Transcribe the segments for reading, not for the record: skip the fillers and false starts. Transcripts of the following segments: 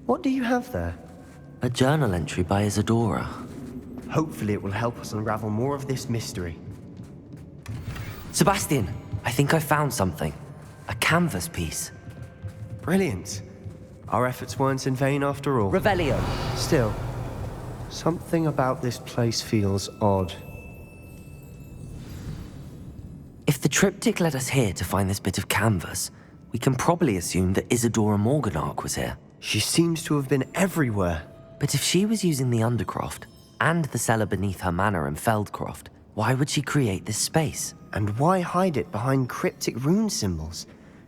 What do you have there? A journal entry by Isadora. Hopefully it will help us unravel more of this mystery. Sebastian, I think I found something. A canvas piece. Brilliant. Our efforts weren't in vain after all. Revelio. Still, something about this place feels odd. If the triptych led us here to find this bit of canvas, we can probably assume that Isadora Morganach was here. She seems to have been everywhere. But if she was using the Undercroft and the cellar beneath her manor in Feldcroft, why would she create this space? And why hide it behind cryptic rune symbols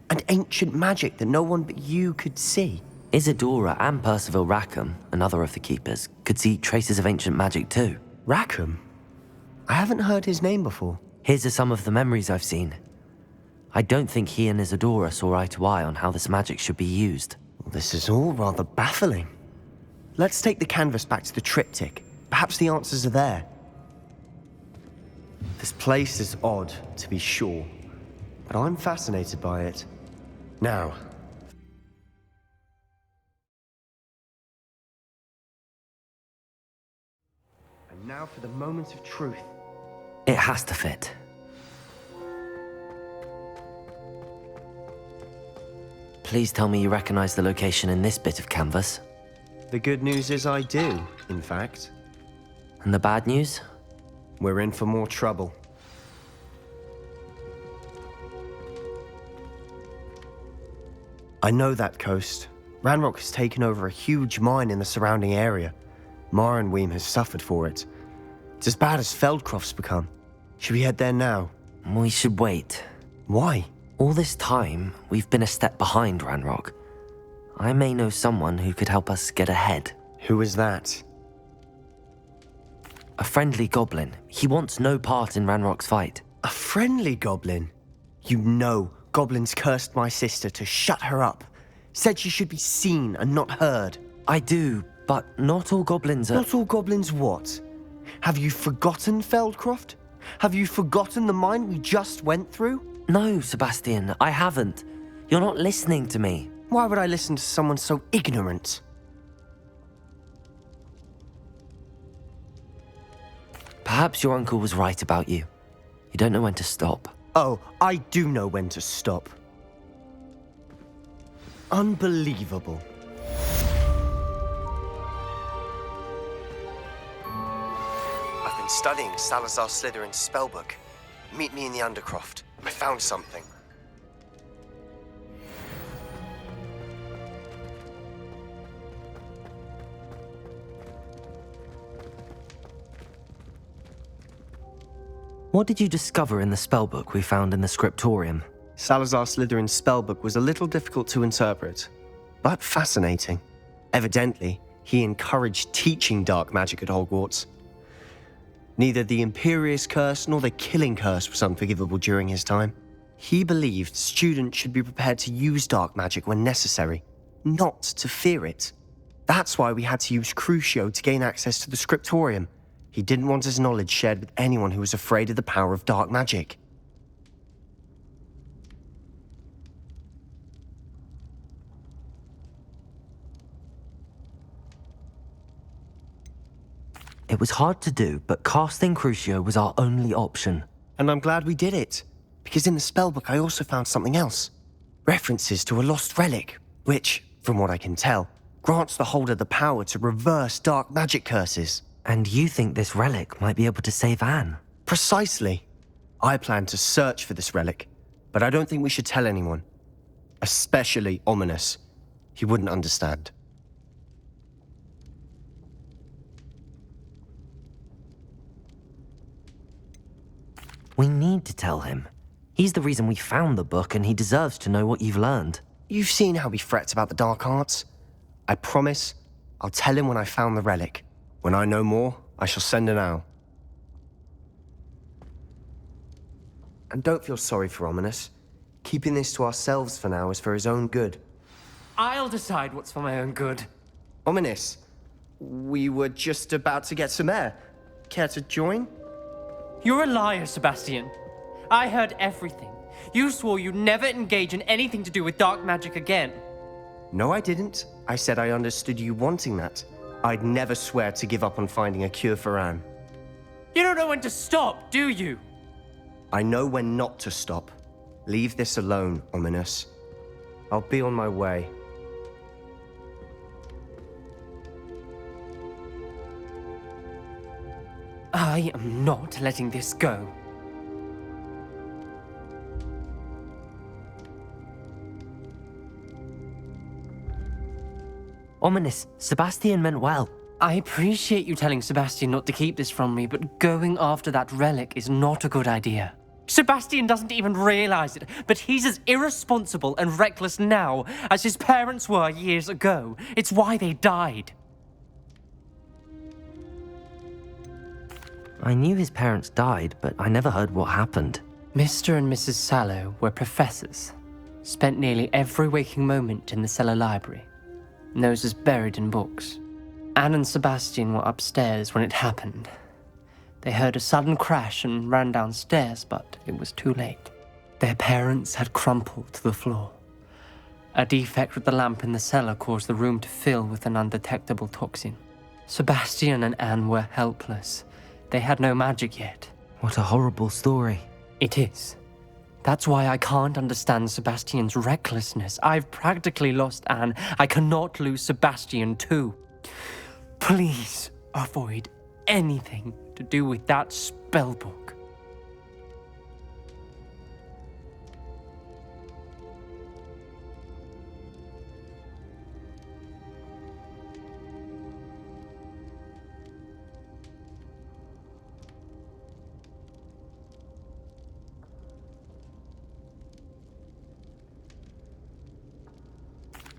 and ancient magic that no one but you could see? Isadora and Percival Rackham, another of the keepers, could see traces of ancient magic too. Rackham? I haven't heard his name before. His are some of the memories I've seen. I don't think he and Isadora saw eye to eye on how this magic should be used. Well, this is all rather baffling. Let's take the canvas back to the triptych. Perhaps the answers are there. This place is odd, to be sure, but I'm fascinated by it. Now. And now for the moment of truth. It has to fit. Please tell me you recognize the location in this bit of canvas. The good news is I do, in fact. And the bad news? We're in for more trouble. I know that coast. Ranrock has taken over a huge mine in the surrounding area. Marenweem has suffered for it. It's as bad as Feldcroft's become. Should we head there now? We should wait. Why? All this time, we've been a step behind Ranrock. I may know someone who could help us get ahead. Who is that? A friendly goblin. He wants no part in Ranrock's fight. A friendly goblin? You know, goblins cursed my sister to shut her up. Said she should be seen and not heard. I do, but not all goblins are... Not all goblins what? Have you forgotten Feldcroft? Have you forgotten the mine we just went through? No, Sebastian, I haven't. You're not listening to me. Why would I listen to someone so ignorant? Perhaps your uncle was right about you. You don't know when to stop. Oh, I do know when to stop. Unbelievable. I've been studying Salazar Slytherin's spellbook. Meet me in the Undercroft. I found something. What did you discover in the spellbook we found in the scriptorium? Salazar Slytherin's spellbook was a little difficult to interpret, but fascinating. Evidently, he encouraged teaching dark magic at Hogwarts. Neither the Imperious Curse nor the Killing Curse was unforgivable during his time. He believed students should be prepared to use dark magic when necessary, not to fear it. That's why we had to use Crucio to gain access to the scriptorium. He didn't want his knowledge shared with anyone who was afraid of the power of dark magic. It was hard to do, but casting Crucio was our only option. And I'm glad we did it, because in the spellbook I also found something else. References to a lost relic, which, from what I can tell, grants the holder the power to reverse dark magic curses. And you think this relic might be able to save Anne? Precisely. I plan to search for this relic, but I don't think we should tell anyone. Especially Ominous. He wouldn't understand. We need to tell him. He's the reason we found the book, and he deserves to know what you've learned. You've seen how he frets about the dark arts. I promise I'll tell him when I found the relic. When I know more, I shall send an owl. And don't feel sorry for Ominous. Keeping this to ourselves for now is for his own good. I'll decide what's for my own good. Ominous, we were just about to get some air. Care to join? You're a liar, Sebastian. I heard everything. You swore you'd never engage in anything to do with dark magic again. No, I didn't. I said I understood you wanting that. I'd never swear to give up on finding a cure for Anne. You don't know when to stop, do you? I know when not to stop. Leave this alone, Ominous. I'll be on my way. I am not letting this go. Ominous, Sebastian meant well. I appreciate you telling Sebastian not to keep this from me, but going after that relic is not a good idea. Sebastian doesn't even realize it, but he's as irresponsible and reckless now as his parents were years ago. It's why they died. I knew his parents died, but I never heard what happened. Mr. and Mrs. Sallow were professors, spent nearly every waking moment in the cellar library, noses buried in books. Anne and Sebastian were upstairs when it happened. They heard a sudden crash and ran downstairs, but it was too late. Their parents had crumpled to the floor. A defect with the lamp in the cellar caused the room to fill with an undetectable toxin. Sebastian and Anne were helpless. They had no magic yet. What a horrible story. It is. That's why I can't understand Sebastian's recklessness. I've practically lost Anne. I cannot lose Sebastian too. Please avoid anything to do with that spellbook.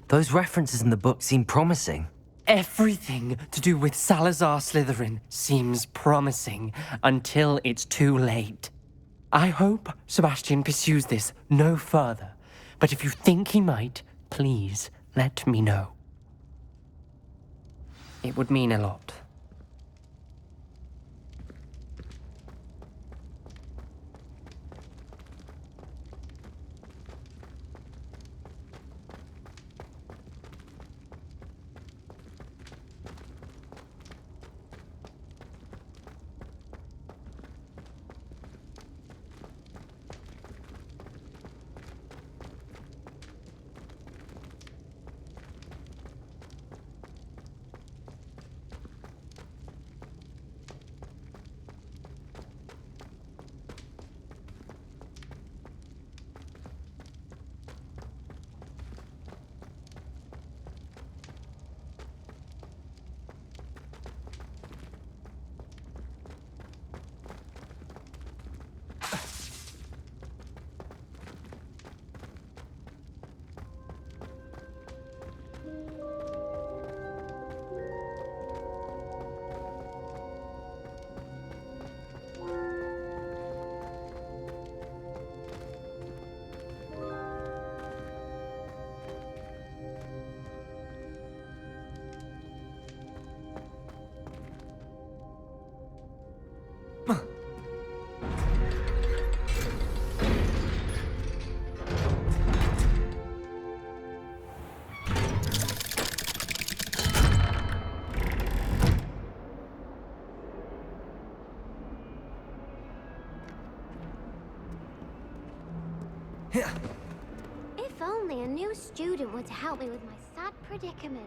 Those references in the book seem promising. Everything to do with Salazar Slytherin seems promising until it's too late. I hope Sebastian pursues this no further, but if you think he might, please let me know. It would mean a lot. If only a new student were to help me with my sad predicament.